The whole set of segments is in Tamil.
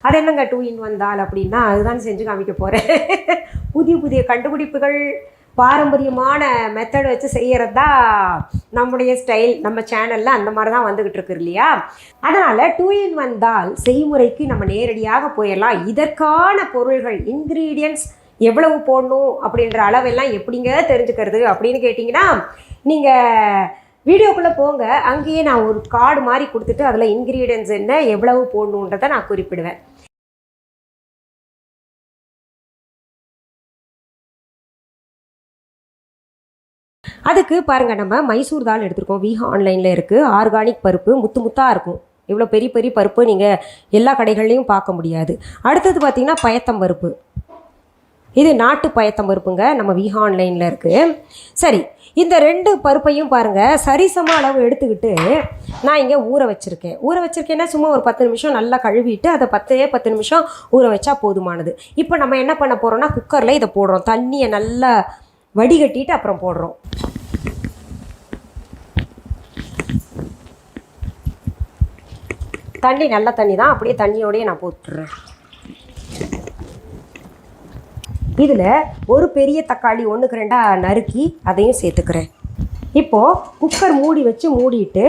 அது என்னங்க 2 in 1 தால் அப்படின்னா அதுதான் செஞ்சு காமிக்க போகிறேன். புதிய புதிய கண்டுபிடிப்புகள், பாரம்பரியமான மெத்தட் வச்சு செய்கிறது தான் நம்முடைய ஸ்டைல். நம்ம சேனலில் அந்த மாதிரி தான் வந்துக்கிட்டு இருக்கு இல்லையா? அதனால் 2 in 1 தால் செய்முறைக்கு நம்ம நேரடியாக போயிடலாம். இதற்கான பொருள்கள், இன்க்ரீடியன்ட்ஸ் எவ்வளவு போடணும் அப்படின்ற அளவெல்லாம் எப்படிங்க தெரிஞ்சுக்கிறது அப்படின்னு கேட்டிங்கன்னா, நீங்கள் வீடியோக்குள்ளே போங்க. அங்கேயே நான் ஒரு கார்டு மாதிரி கொடுத்துட்டு அதில் இன்க்ரீடியன்ட்ஸ் என்ன, எவ்வளவு போடணுன்றதை நான் குறிப்பிடுவேன். அதுக்கு பாருங்கள், நம்ம மைசூர் தால் எடுத்துருக்கோம். வீஹா ஆன்லைனில் இருக்குது. ஆர்கானிக் பருப்பு, முத்து முத்தாக இருக்கும். இவ்வளோ பெரிய பெரிய பருப்பு நீங்கள் எல்லா கடைகள்லையும் பார்க்க முடியாது. அடுத்தது பார்த்திங்கன்னா பயத்தம்பருப்பு. இது நாட்டு பயத்தம்பருப்புங்க, நம்ம வீஹா ஆன்லைனில் இருக்குது. சரி, இந்த 2 பருப்பையும் பாருங்கள் சரிசம அளவு எடுத்துக்கிட்டு நான் இங்கே ஊற வச்சுருக்கேன்னா சும்மா ஒரு 10 நிமிஷம் நல்லா கழுவிட்டு அதை 10 நிமிஷம் ஊற வச்சா போதுமானது. இப்போ நம்ம என்ன பண்ண போகிறோம்னா, குக்கரில் இதை போடுறோம். தண்ணியை நல்லா வடிகட்டிட்டு அப்புறம் போடுறோம். தண்ணி நல்ல தண்ணி தான், அப்படியே தண்ணியோடையே நான் போட்டுடுறேன். இதில் ஒரு பெரிய தக்காளி 1க்கு 2 நறுக்கி அதையும் சேர்த்துக்கிறேன். இப்போது குக்கர் மூடி வச்சு மூடிட்டு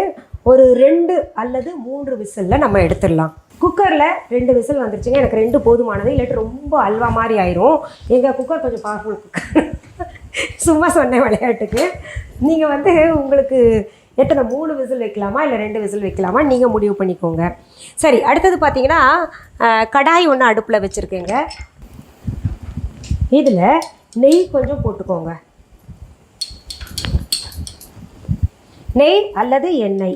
ஒரு 2 அல்லது 3 விசிலில் நம்ம எடுத்துடலாம். குக்கரில் 2 விசில் வந்துருச்சுங்க. எனக்கு 2 போதுமானது, இல்லாட்டி ரொம்ப அல்வா மாதிரி ஆயிரும். எங்கள் குக்கர் கொஞ்சம் பவர்ஃபுல் குக்கர். சும்மா சொன்னேன் விளையாட்டுக்கு. நீங்கள் உங்களுக்கு எத்தனை 3 விசில் வைக்கலாமா இல்லை 2 விசில் வைக்கலாமா நீங்கள் முடிவு பண்ணிக்கோங்க. சரி, அடுத்தது பார்த்தீங்கன்னா கடாய் ஒன்று அடுப்பில் வச்சுருக்கேங்க. இதில் நெய் கொஞ்சம் போட்டுக்கோங்க. நெய் அல்லது எண்ணெய்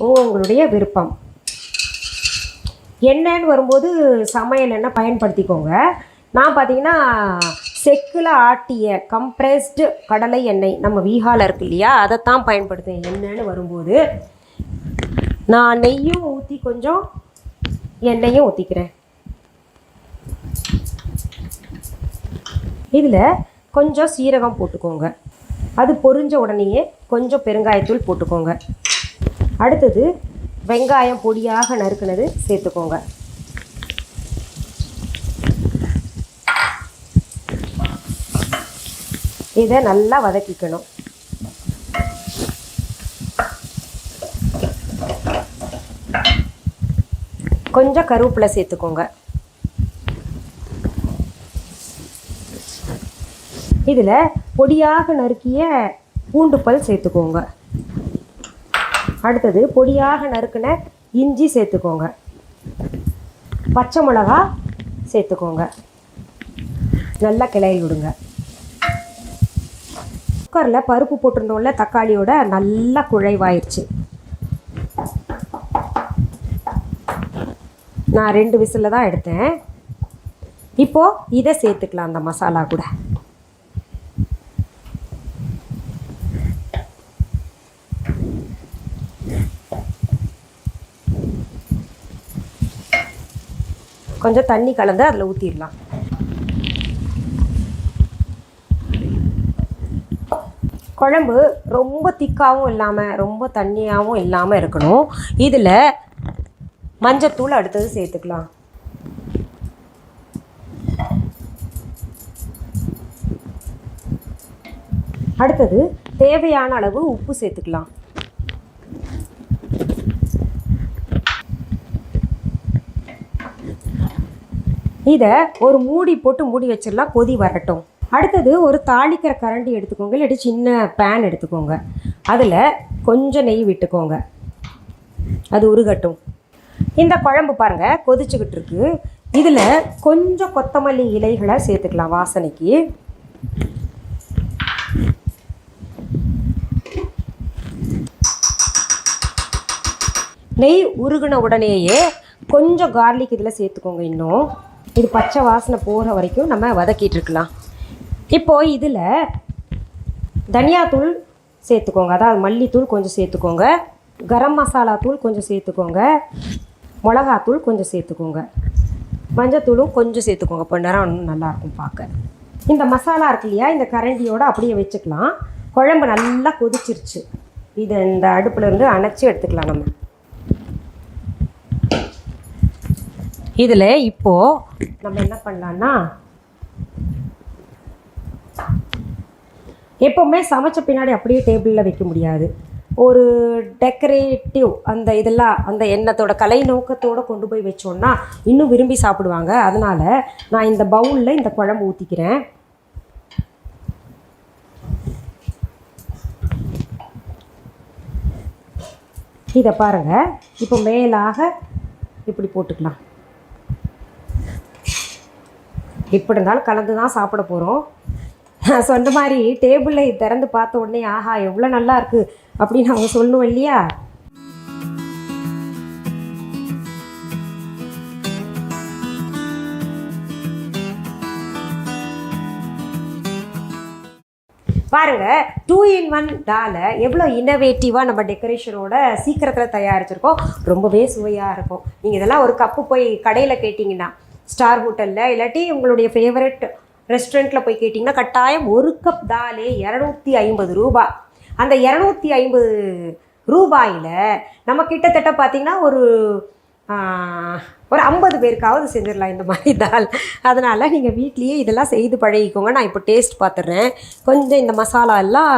உங்களுடைய விருப்பம். எண்ணெய்ன்னு வரும்போது சமையல் எண்ணெய் பயன்படுத்திக்கோங்க. நான் பார்த்தீங்கன்னா செக்கில் ஆட்டிய கம்ப்ரெஸ்டு கடலை எண்ணெய் நம்ம வீஹாவில் இருக்கு இல்லையா, அதைத்தான் பயன்படுத்துவேன். எண்ணெய்ன்னு வரும்போது நான் நெய்யும் ஊற்றி கொஞ்சம் எண்ணெயும் ஊற்றிக்கிறேன். இதில் கொஞ்சம் சீரகம் போட்டுக்கோங்க. அது பொரிஞ்ச உடனேயே கொஞ்சம் பெருங்காயத்தூள் போட்டுக்கோங்க. அடுத்தது வெங்காயம் பொடியாக நறுக்குனது சேர்த்துக்கோங்க. இதை நல்லா வதக்கிக்கணும். கொஞ்சம் கருவேப்பிலை சேர்த்துக்கோங்க. இதில் பொடியாக நறுக்கிய பூண்டு பல் சேர்த்துக்கோங்க. அடுத்தது பொடியாக நறுக்கின இஞ்சி சேர்த்துக்கோங்க. பச்சை மிளகா சேர்த்துக்கோங்க. நல்லா கிளறி விடுங்க. குக்கரில் பருப்பு போட்டிருந்தோம்ல, தக்காளியோட நல்லா குழைவாயிருச்சு. நான் 2 விசிலில் தான் எடுத்தேன். இப்போது இதை சேர்த்துக்கலாம் அந்த மசாலா கூட. கொஞ்சம் தண்ணி கலந்து அதில் ஊற்றிடலாம். குழம்பு ரொம்ப திக்காகவும் இல்லாமல் ரொம்ப தண்ணியாகவும் இல்லாமல் இருக்கணும். இதில் மஞ்சத்தூள் அடுத்தது சேர்த்துக்கலாம். அடுத்தது தேவையான அளவு உப்பு சேர்த்துக்கலாம். இதை ஒரு மூடி போட்டு மூடி வச்சிடலாம், கொதி வரட்டும். அடுத்தது ஒரு தாளிக்கிற கரண்டி எடுத்துக்கோங்க, இல்லாட்டி சின்ன பேன் எடுத்துக்கோங்க. அதில் கொஞ்சம் நெய் விட்டுக்கோங்க, அது உருகட்டும். இந்த குழம்பு பாருங்கள் கொதிச்சுக்கிட்டு இருக்கு. இதில் கொஞ்சம் கொத்தமல்லி இலைகளை சேர்த்துக்கலாம் வாசனைக்கு. நெய் உருகின உடனேயே கொஞ்சம் கார்லிக் இதில் சேர்த்துக்கோங்க. இன்னும் இது பச்சை வாசனை போகிற வரைக்கும் நம்ம வதக்கிட்டு இருக்கலாம். இப்போது இதில் தனியாத்தூள் சேர்த்துக்கோங்க, அதாவது மல்லித்தூள் கொஞ்சம் சேர்த்துக்கோங்க. கரம் மசாலா தூள் கொஞ்சம் சேர்த்துக்கோங்க. மிளகாத்தூள் கொஞ்சம் சேர்த்துக்கோங்க. மஞ்சத்தூளும் கொஞ்சம் சேர்த்துக்கோங்க. இப்போ நேரம் நல்லாயிருக்கும் பார்க்க. இந்த மசாலா இருக்கு இல்லையா, இந்த கரண்டியோடு அப்படியே வச்சுக்கலாம். குழம்பு நல்லா கொதிச்சிருச்சு. இதை இந்த அடுப்பில் இருந்து அணைச்சி எடுத்துக்கலாம். நம்ம இதில் இப்போது நம்ம என்ன பண்ணலான்னா, எப்போவுமே சமைச்ச பின்னாடி அப்படியே டேபிளில் வைக்க முடியாது. ஒரு டெக்கரேட்டிவ் அந்த இதெல்லாம் அந்த எண்ணத்தோட கலை நோக்கத்தோடு கொண்டு போய் வச்சோன்னா இன்னும் விரும்பி சாப்பிடுவாங்க. அதனால் நான் இந்த பவுலில் இந்த குழம்பு ஊற்றிக்கிறேன். இதை பாருங்கள், இப்போ மேலாக இப்படி போட்டுக்கலாம். எப்படி இருந்தாலும் கலந்து தான் சாப்பிட போகிறோம். நான் சொன்ன மாதிரி டேபிளில் திறந்து பார்த்த உடனே ஆஹா எவ்வளோ நல்லா இருக்குது அப்படின்னு அவங்க சொல்லணும் இல்லையா? பாருங்க, 2-in-1 டாலை எவ்வளோ இன்னோவேட்டிவாக நம்ம டெக்கரேஷனோட சீக்கிரத்தில் தயாரிச்சிருக்கோம். ரொம்பவே சுவையாக இருக்கும். நீங்கள் இதெல்லாம் ஒரு கப்பு போய் கடையில் கேட்டிங்கன்னா, ஸ்டார் ஹோட்டலில் இல்லாட்டி உங்களுடைய ஃபேவரட் ரெஸ்டாரண்ட்டில் போய் கேட்டிங்கன்னா கட்டாயம் ஒரு கப் தாலே 250 ரூபா. அந்த 250 ரூபாயில் நம்ம கிட்டத்தட்ட பார்த்திங்கன்னா ஒரு 50 பேருக்காவது செஞ்சிடலாம் இந்த மாதிரி தால். அதனால் நீங்கள் வீட்லேயே இதெல்லாம் செய்து பழகிக்கோங்க. நான் இப்போ டேஸ்ட் பார்த்துட்றேன். கொஞ்சம் இந்த மசாலா எல்லாம்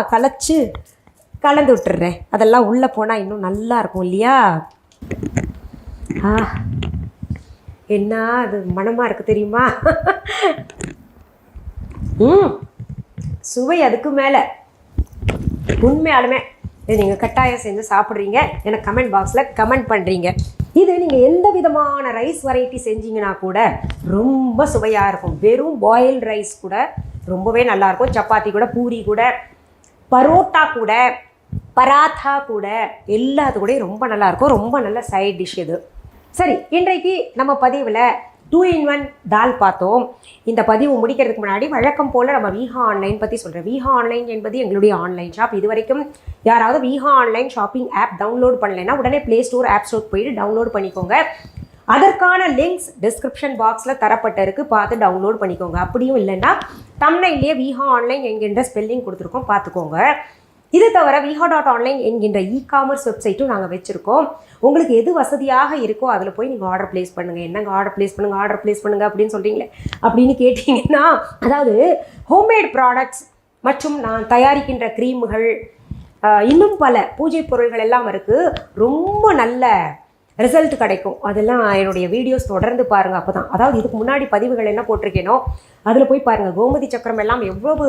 கலந்து விட்டுறேன். அதெல்லாம் உள்ளே போனால் இன்னும் நல்லா இருக்கும் இல்லையா? என்ன அது மணமாக இருக்குது தெரியுமா? சுவை அதுக்கு மேலே. உண்மையாலுமே இது நீங்கள் கட்டாயம் செஞ்சு சாப்பிட்றீங்க, எனக்கு கமெண்ட் பாக்ஸில் கமெண்ட் பண்ணுறீங்க. இது நீங்கள் எந்த விதமான ரைஸ் வெரைட்டி செஞ்சீங்கன்னா கூட ரொம்ப சுவையாக இருக்கும். வெறும் பாயில்டு ரைஸ் கூட ரொம்பவே நல்லாயிருக்கும். சப்பாத்தி கூட, பூரி கூட, பரோட்டா கூட, பராத்தா கூட, எல்லாத்து கூடயும் ரொம்ப நல்லாயிருக்கும். ரொம்ப நல்ல சைட் டிஷ் இது. சரி, இன்றைக்கு நம்ம பதிவில் 2-in-1 தால் பார்த்தோம். இந்த பதிவு முடிக்கிறதுக்கு முன்னாடி வழக்கம் போல் நம்ம வீஹா ஆன்லைன் பற்றி சொல்கிறேன். வீஹா ஆன்லைன் என்பது எங்களுடைய ஆன்லைன் ஷாப். இது வரைக்கும் யாராவது வீஹா ஆன்லைன் ஷாப்பிங் ஆப் டவுன்லோட் பண்ணலைன்னா உடனே ப்ளே ஸ்டோர், ஆப் ஸ்டோர் போயிட்டு டவுன்லோட் பண்ணிக்கோங்க. அதற்கான லிங்க்ஸ் டிஸ்கிரிப்ஷன் பாக்ஸில் தரப்பட்டிருக்கு, பார்த்து டவுன்லோட் பண்ணிக்கோங்க. அப்படியும் இல்லைன்னா தம்ப்நெயிலே வீஹா ஆன்லைன் என்கின்ற ஸ்பெல்லிங் கொடுத்துருக்கோம், பார்த்துக்கோங்க. இது தவிர வீஹா.online என்கின்ற இ-காமர்ஸ் வெப்சைட்டும் நாங்கள் வச்சுருக்கோம். உங்களுக்கு எது வசதியாக இருக்கோ அதில் போய் நீங்கள் ஆர்டர் ப்ளேஸ் பண்ணுங்கள். என்னங்க ஆர்டர் ப்ளேஸ் பண்ணுங்கள் அப்படின்னு சொல்கிறீங்களே அப்படின்னு கேட்டிங்கன்னா, அதாவது ஹோம்மேட் ப்ராடக்ட்ஸ் மற்றும் நான் தயாரிக்கின்ற க்ரீமுகள், இன்னும் பல பூஜை பொருள்கள் எல்லாம் இருக்குது. ரொம்ப நல்ல ரிசல்ட் கிடைக்கும். அதெல்லாம் என்னுடைய வீடியோஸ் தொடர்ந்து பாருங்கள். அப்போ தான், அதாவது இதுக்கு முன்னாடி பதிவுகள் என்ன போட்டிருக்கேனோ அதில் போய் பாருங்கள். கோமதி சக்கரம் எல்லாம் எவ்வளவு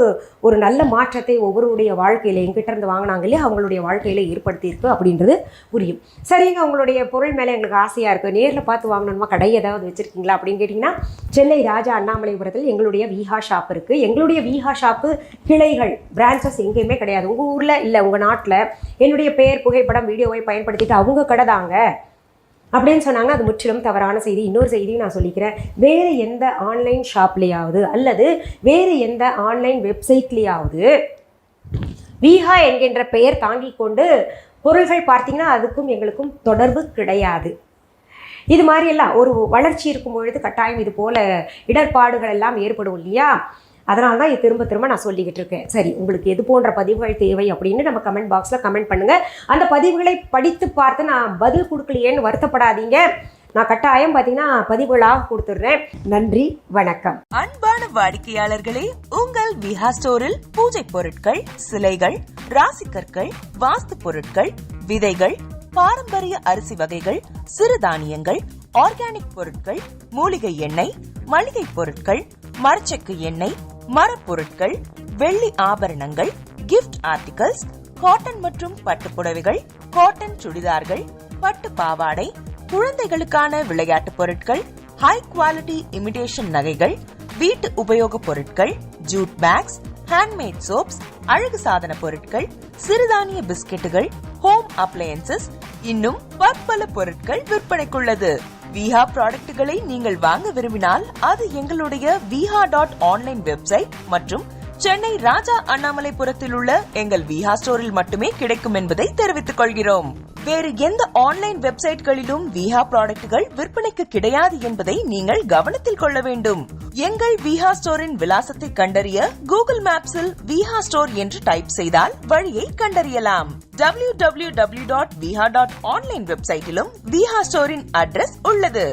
ஒரு நல்ல மாற்றத்தை ஒவ்வொருடைய வாழ்க்கையில் எங்கிட்ட இருந்து வாங்கினாங்க இல்லையா, அவங்களுடைய வாழ்க்கையில் ஏற்படுத்தியிருக்கு அப்படின்றது புரியும். சரிங்க, உங்களுடைய பொருள் மேலே எங்களுக்கு ஆசையாக இருக்குது, நேரில் பார்த்து வாங்கணுமா, கடை ஏதாவது வச்சுருக்கீங்களா அப்படின்னு கேட்டிங்கன்னா, சென்னை ராஜா அண்ணாமலைபுரத்தில் எங்களுடைய வீஹா ஷாப் இருக்குது. எங்களுடைய வீஹா ஷாப்பு கிளைகள், பிரான்ச்சஸ் எங்கேயுமே கிடையாது. உங்கள் ஊரில் இல்லை உங்கள் நாட்டில் என்னுடைய பெயர், புகைப்படம், வீடியோவை பயன்படுத்திட்டு அவங்க கடை தாங்க அப்படின்னு சொன்னாங்கன்னா அது முற்றிலும் தவறான செய்தி. இன்னொரு செய்தியும் நான் சொல்லிக்கிறேன். வேறு எந்த ஆன்லைன் ஷாப்லேயாவது அல்லது வேறு எந்த ஆன்லைன் வெப்சைட்லேயாவது வீஹா என்கின்ற பெயர் தாங்கி கொண்டு பொருள்கள் பார்த்தீங்கன்னா அதுக்கும் எங்களுக்கும் தொடர்பு கிடையாது. இது மாதிரியெல்லாம் ஒரு வளர்ச்சி இருக்கும் பொழுது கட்டாயம் இது போல் இடர்பாடுகள் எல்லாம் ஏற்படும் இல்லையா? அதனால தான் இது திரும்ப நான் சொல்லிக்கிட்டு இருக்கேன். சரி, உங்களுக்கு எது போன்ற பதிவுகள் தேவை அப்படின்னு நம்ம கமெண்ட் பாக்ஸில் கமெண்ட் பண்ணுங்கள். அந்த பதிவுகளை படித்து பார்த்து நான் பதில் கொடுக்கலையேன்னு வருத்தப்படாதீங்க. நான் கட்டாயம் பார்த்தீங்கன்னா பதிவுகளாக கொடுத்துடுறேன். நன்றி, வணக்கம். அன்பான வாடிக்கையாளர்களே, உங்கள் வீஹா ஸ்டோரில் பூஜை பொருட்கள், சிலைகள், ராசிக்கற்கள், வாஸ்து பொருட்கள், விதைகள், பாரம்பரிய அரிசி வகைகள், சிறுதானியங்கள், ஆர்கானிக் பொருட்கள், மூலிகை எண்ணெய், மளிகை பொருட்கள், மரச்செக்கு எண்ணெய், மரப்பொருட்கள், வெள்ளி ஆபரணங்கள், கிஃப்ட் ஆர்டிகல்ஸ், காட்டன் மற்றும் பட்டு புடவைகள், காட்டன் சுடிதார்கள், பட்டு பாவாடை, குழந்தைகளுக்கான விளையாட்டு பொருட்கள், ஹை குவாலிட்டி இமிடேஷன் நகைகள், வீட்டு உபயோக பொருட்கள், ஜூட் பேக்ஸ், ஹேண்ட்மேட் சோப்ஸ், அழகு சாதன பொருட்கள், சிறுதானிய பிஸ்கெட்டுகள், ஹோம் அப்ளையன்சஸ், இன்னும் பற்பல பொருட்கள் விற்பனைக்குள்ளது. வீஹா ப்ராடக்ட்களை நீங்கள் வாங்க விரும்பினால் அது எங்களுடைய வீஹா.online வெப்சைட் மற்றும் சென்னை ராஜா அண்ணாமலைபுரத்தில் உள்ள எங்கள் வீஹா ஸ்டோரில் மட்டுமே கிடைக்கும் என்பதை தெரிவித்துக் கொள்கிறோம். வேறு எந்த ஆன்லைன் வெப்சைட்களிலும் வீஹா ப்ராடக்ட்கள் விற்பனைக்கு கிடையாது என்பதை நீங்கள் கவனத்தில் கொள்ள வேண்டும். எங்கள் வீஹா ஸ்டோரின் விலாசத்தை கண்டறிய கூகுள் மேப்ஸில் வீஹா ஸ்டோர் என்று டைப் செய்தால் வழியை கண்டறியலாம். www.viha.online வெப்சைட்டிலும் வீஹா ஸ்டோரின் அட்ரஸ் உள்ளது.